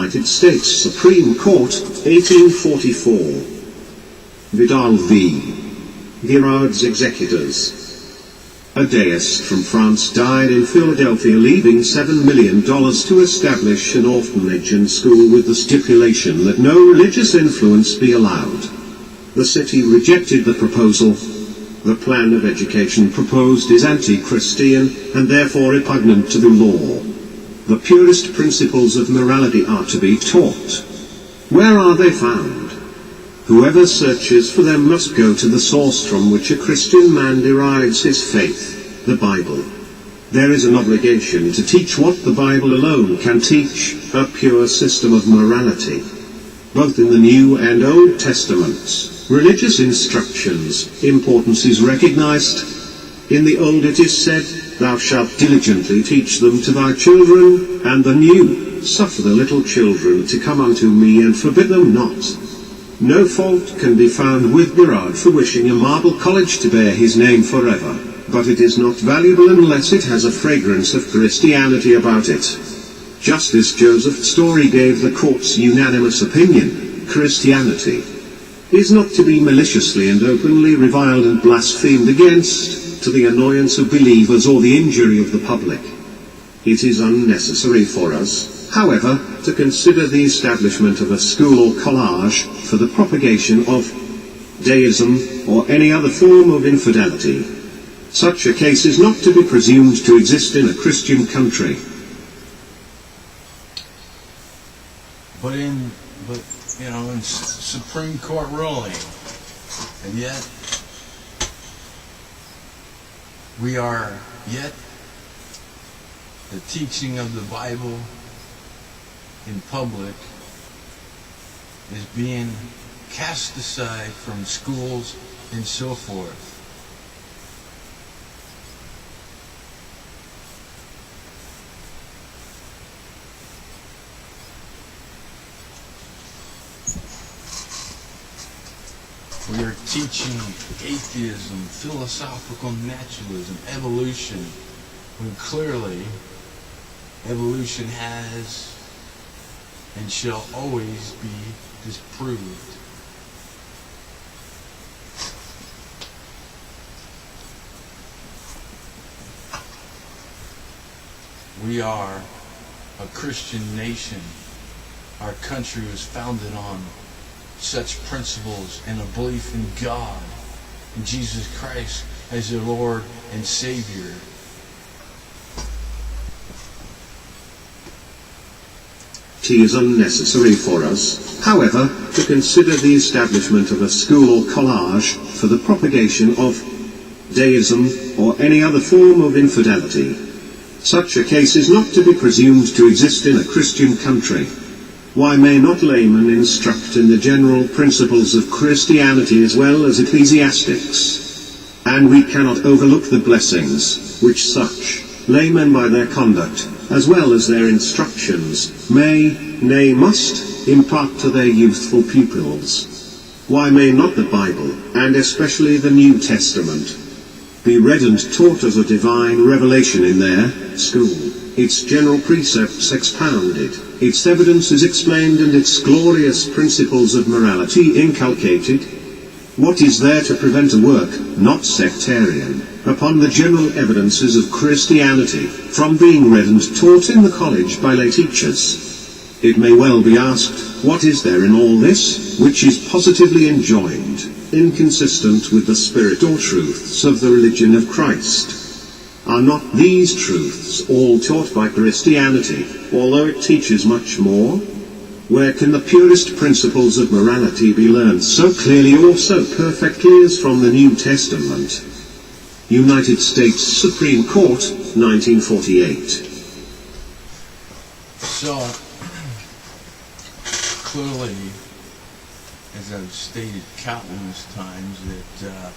United States Supreme Court, 1844. Vidal v. Girard's Executors. A deist from France died in Philadelphia, leaving $7 million to establish an orphanage and school with the stipulation that no religious influence be allowed. The city rejected the proposal. The plan of education proposed is anti-Christian and therefore repugnant to the law. The purest principles of morality are to be taught. Where are they found? Whoever searches for them must go to the source from which a Christian man derives his faith, the Bible. There is an obligation to teach what the Bible alone can teach, a pure system of morality. Both in the New and Old Testaments, religious instructions' importance is recognized. In the Old it is said, "Thou shalt diligently teach them to thy children," and the New, "Suffer the little children to come unto me, and forbid them not." No fault can be found with Girard for wishing a marble college to bear his name forever, but it is not valuable unless it has a fragrance of Christianity about it. Justice Joseph Story gave the court's unanimous opinion: Christianity is not to be maliciously and openly reviled and blasphemed against, to the annoyance of believers or the injury of the public. It is unnecessary for us, however, to consider the establishment of a school or college for the propagation of deism or any other form of infidelity. Such a case is not to be presumed to exist in a Christian country. But in Supreme Court ruling, and yet we are yet the teaching of the Bible in public is being cast aside from schools and so forth. We are teaching atheism, philosophical naturalism, evolution, when clearly evolution has and shall always be disproved. We are a Christian nation. Our country was founded on such principles and a belief in God, in Jesus Christ as your Lord and Savior. It is unnecessary for us, however, to consider the establishment of a school or college for the propagation of deism or any other form of infidelity. Such a case is not to be presumed to exist in a Christian country. Why may not laymen instruct in the general principles of Christianity as well as ecclesiastics? And we cannot overlook the blessings which such laymen by their conduct, as well as their instructions, may, nay must, impart to their youthful pupils. Why may not the Bible, and especially the New Testament, be read and taught as a divine revelation in their school, its general precepts expounded, its evidences explained, and its glorious principles of morality inculcated? What is there to prevent a work, not sectarian, upon the general evidences of Christianity, from being read and taught in the college by lay teachers? It may well be asked, what is there in all this, which is positively enjoined, inconsistent with the spirit or truths of the religion of Christ? Are not these truths all taught by Christianity, although it teaches much more? Where can the purest principles of morality be learned so clearly or so perfectly as from the New Testament? United States Supreme Court, 1948. So, clearly, as I've stated countless times, that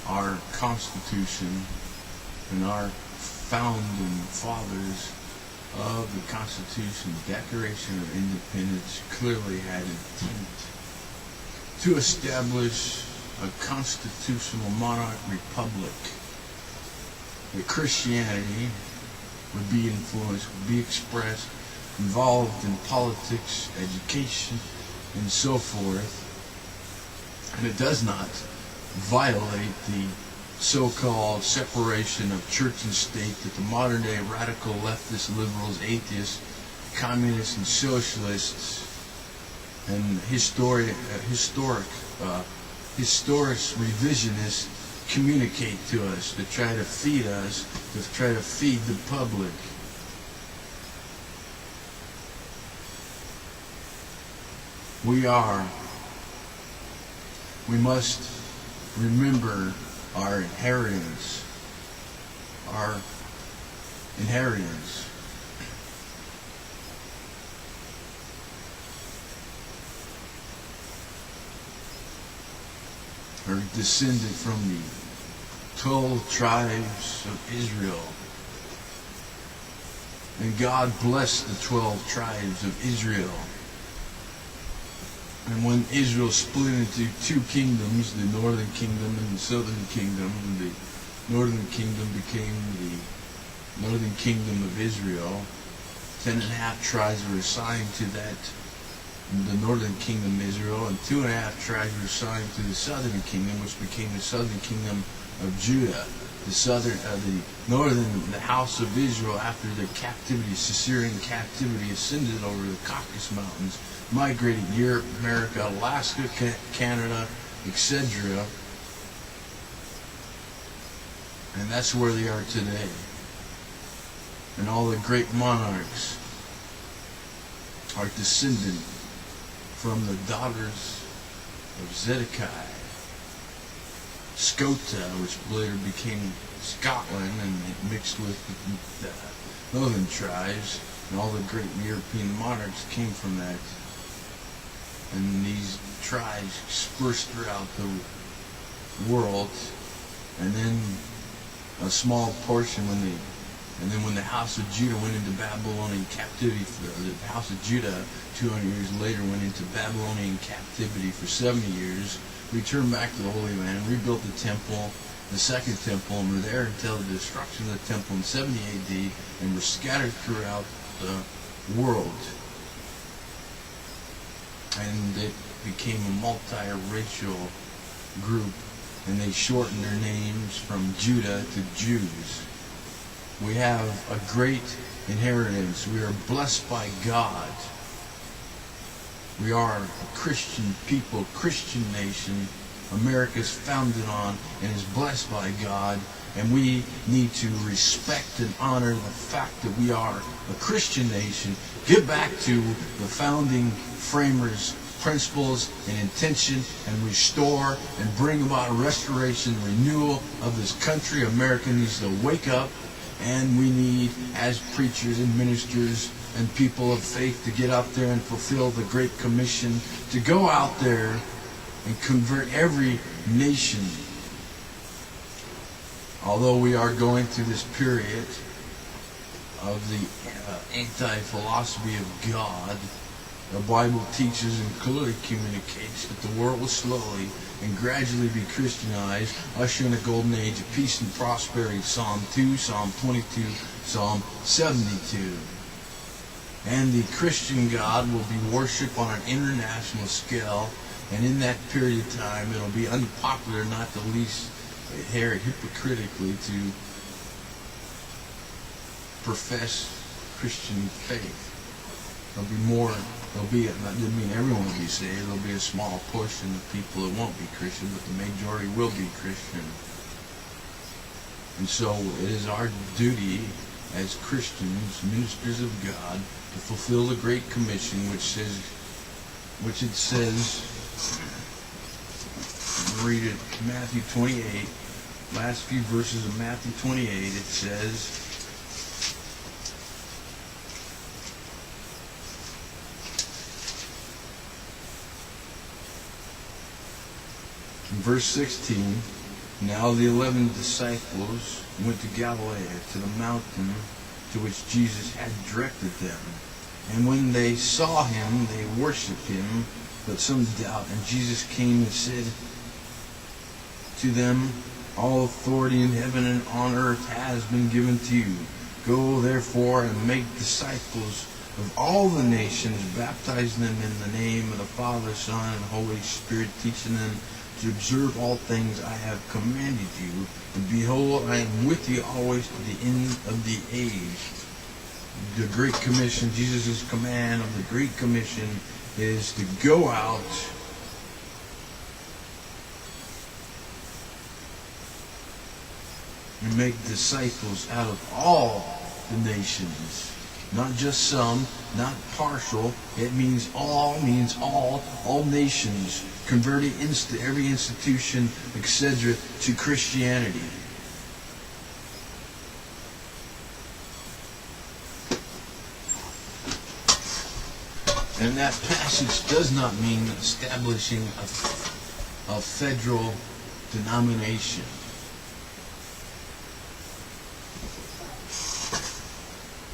our Constitution and our founding fathers of the Constitution, the Declaration of Independence, clearly had intent to establish a constitutional monarch republic. That Christianity would be influenced, would be expressed involved in politics, education, and so forth. And it does not violate the so-called separation of church and state that the modern-day radical leftists, liberals, atheists, communists, and socialists and historic revisionists communicate to us to try to feed us, to try to feed the public. We must remember our inheritance. Our inheritance. Are descended from the 12 tribes of Israel. And God blessed the 12 tribes of Israel. And when Israel split into two kingdoms, the northern kingdom and the southern kingdom, the northern kingdom became the northern kingdom of Israel. 10.5 tribes were assigned to that, the northern kingdom of Israel, and 2.5 tribes were assigned to the southern kingdom, which became the southern kingdom of Judah. The house of Israel, after the captivity, Syrian captivity, ascended over the Caucasus Mountains, migrated Europe, America, Alaska, Canada, etc. And that's where they are today. And all the great monarchs are descended from the daughters of Zedekiah. Scota, which later became Scotland, and it mixed with the northern tribes, and all the great European monarchs came from that. And these tribes dispersed throughout the world, and then a small portion when the house of Judah went into Babylonian captivity, the house of Judah 200 years later went into Babylonian captivity for 70 years, returned back to the Holy Land, rebuilt the temple, the second temple, and were there until the destruction of the temple in 70 AD, and were scattered throughout the world. And it became a multi-racial group, and they shortened their names from Judah to Jews. We have a great inheritance. We are blessed by God. We are a Christian people, Christian nation. America is founded on and is blessed by God, and we need to respect and honor the fact that we are a Christian nation. Give back to the founding framers' principles and intention, and restore and bring about a restoration and renewal of this country. America needs to wake up, and we need, as preachers and ministers and people of faith, to get out there and fulfill the Great Commission, to go out there and convert every nation. Although we are going through this period of the anti-philosophy of God, the Bible teaches and clearly communicates that the world will slowly and gradually be Christianized, usher in a golden age of peace and prosperity. Psalm 2, Psalm 22, Psalm 72. And the Christian God will be worshipped on an international scale, and in that period of time it'll be unpopular, not the least hypocritically, to profess Christian faith. That doesn't mean everyone will be saved. There'll be a small portion of people that won't be Christian, but the majority will be Christian. And so it is our duty as Christians, ministers of God, to fulfill the Great Commission, which it says, read it, Matthew 28, last few verses of Matthew 28, it says, in verse 16, now the 11 disciples went to Galilee, to the mountain to which Jesus had directed them. And when they saw him, they worshipped him, but some doubt. And Jesus came and said to them, all authority in heaven and on earth has been given to you. Go therefore and make disciples of all the nations, baptizing them in the name of the Father, Son, and Holy Spirit, teaching them to observe all things I have commanded you. And behold, I am with you always to the end of the age. The Great Commission, Jesus' command of the Great Commission is to go out and make disciples out of all the nations. Not just some, not partial. It means all nations, converting every institution, etc., to Christianity. And that passage does not mean establishing a federal denomination.